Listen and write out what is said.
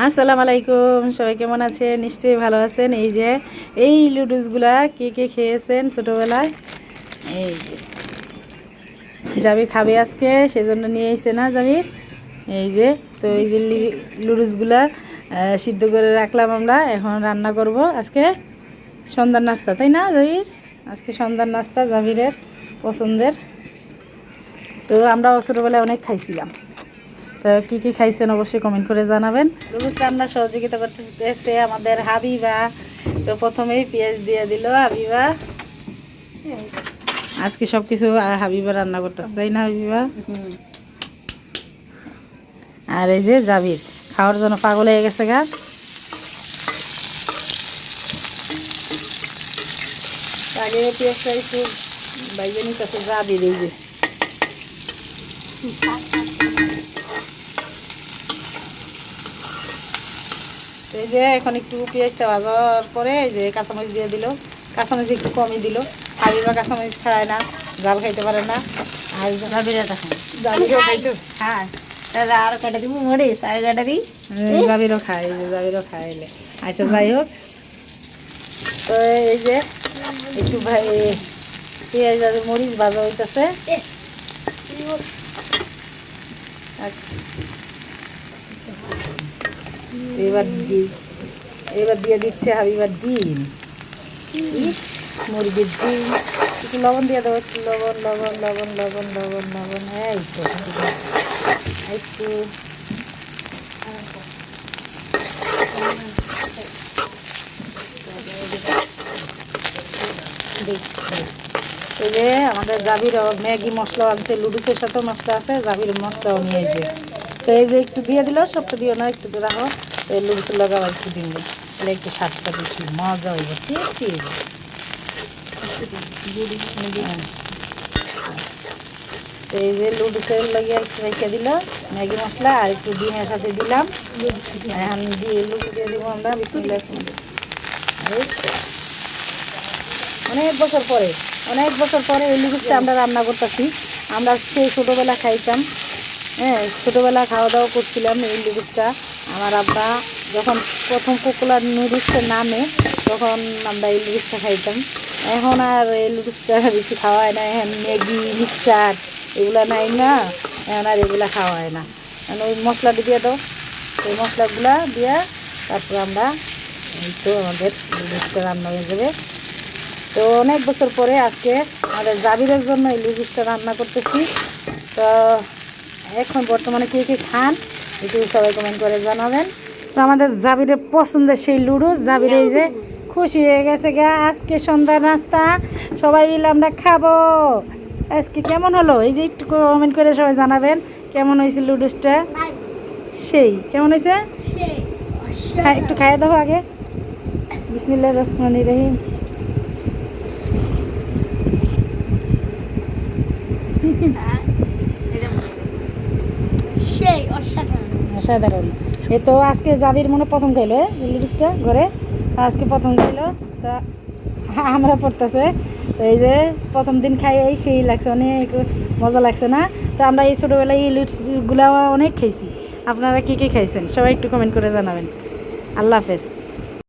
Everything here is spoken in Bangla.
আসসালামু আলাইকুম, সবাই কেমন আছেন? নিশ্চয়ই ভালো আছেন। এই যে এই লুডুসগুলা কে কে খেয়েছেন ছোটোবেলায়? এই যে জাবির খাবে আজকে, সেজন্য নিয়ে এসে না জাবির। এই যে তো এই যে লুডুসগুলা সিদ্ধ করে রাখলাম আমরা, এখন রান্না করব আজকে সন্ধ্যার নাস্তা, তাই না জাবির? আজকে সন্ধ্যার নাস্তা জাবিরের পছন্দের। তো আমরাও ছোটোবেলায় অনেক খাইছিলাম। তো কী কী খাইছেন অবশ্যই কমেন্ট করে জানাবেন। লুডুস রান্না সহযোগিতা করতেছে আমাদের হাবিবা। তো প্রথমেই পেঁয়াজ দিয়ে দিল হাবিবা। আজকে সব কিছু হাবিবা রান্না করতেছে, তাই না হাবিবা? আর এই যে জাবির খাওয়ার জন্য পাগল হয়ে গেছে গা। আগে পেঁয়াজটা একটু বাইরে নিতেছে জাবির। এই যে এই যে এখন একটু পেঁয়াজটা ভাজার পরে এই যে কাঁচামরিচ দিয়ে দিল। কাঁচামরিচ একটু কমই দিল। হাবিবা কাঁচামরিচ খায় না, জাল খাইতে পারে না। আর জাবিরও খাইতো, হ্যাঁ আর কাটা দিব মরিচ আর কাটা দিই। জাবিরও খায়, এই যে জাবিরও খায় এলে। আচ্ছা যাই হোক, তো এই যে একটু পেঁয়াজ আর মরিচ ভাজা হইতেছে। এবার দিয়ে দিচ্ছে হাবিবার ডিম, মুরগির ডিম। একটু লবণ দিয়ে দেবো, একটু লবণ লবণ লবণ লবণ লবণ লবণ। এই তো একটু এই যে আমাদের জাবিরও ম্যাগি মশলা আনছে, লুডুসের সাথে মশলা আছে, জাবির মশলাও নিয়েছে। তো এই যে একটু দিয়ে দিল, সবটা দিও না, একটু রাখো। তো এই লুডুসের লগে আবার একটু দিব, তাহলে একটু স্বাদটা বেশি মজা হইব, টেস্টি হইব। তো এই যে লুডুসের লগে একটু রেখে দিল ম্যাগি মশলা, আর একটু ডিমের সাথে দিলাম। এখন দিয়ে লুডু দিয়ে দিব আমরা। বিসমিল্লাহ। অনেক বছর পরে এই লুডুসটা আমরা রান্না করতেছি। আমরা সেই ছোটোবেলা খাইতাম, হ্যাঁ ছোটোবেলা খাওয়া দাওয়া করছিলাম এই লুডুসটা। আমার আব্বা যখন প্রথম পপুলার নুডলসটা নামে তখন আমরা এই লুডুসটা খাইতাম। এখন আর এই লুডুসটা বেশি খাওয়া হয় না, এখন ম্যাগি মিক্সচার এগুলো নাই না, এখন আর এগুলো খাওয়া হয় না। এখন ওই মশলাটা দিয়ে দাও, এই মশলাগুলা দিয়ে তারপর আমরা এই তো আমাদের লুডুসটা রান্না হয়ে যাবে। তো অনেক বছর পরে আজকে আমাদের জাবিরের জন্য এই লুডুসটা রান্না করতেছি। তো এখন বর্তমানে কে কে খান একটু সবাই কমেন্ট করে জানাবেন। তো আমাদের জাবিরের পছন্দের সেই লুডুস, জাবির এই যে খুশি হয়ে গেছে গা। আজকে সন্ধ্যা নাস্তা সবাই মিলে আমরা খাবো। আজকে কেমন হলো এই যে একটু কমেন্ট করে সবাই জানাবেন কেমন হয়েছে লুডুসটা। সেই কেমন হয়েছে একটু খাইয়ে দাও আগে। বিসমিল্লাহির রহমানির রহিম। অসাধারণ। এই তো আজকে জাবির মনে প্রথম খাইলো এই লুডুসটা ঘরে, আজকে প্রথম খাইলো। তা আমরা পড়তেছে, তো এই যে প্রথম দিন খাই এই সেই লাগছে, অনেক মজা লাগছে না? তো আমরা এই ছোটোবেলায় এই লুডুসগুলো অনেক খাইছি। আপনারা কী কী খাইছেন সবাই একটু কমেন্ট করে জানাবেন। আল্লাহ হাফেজ।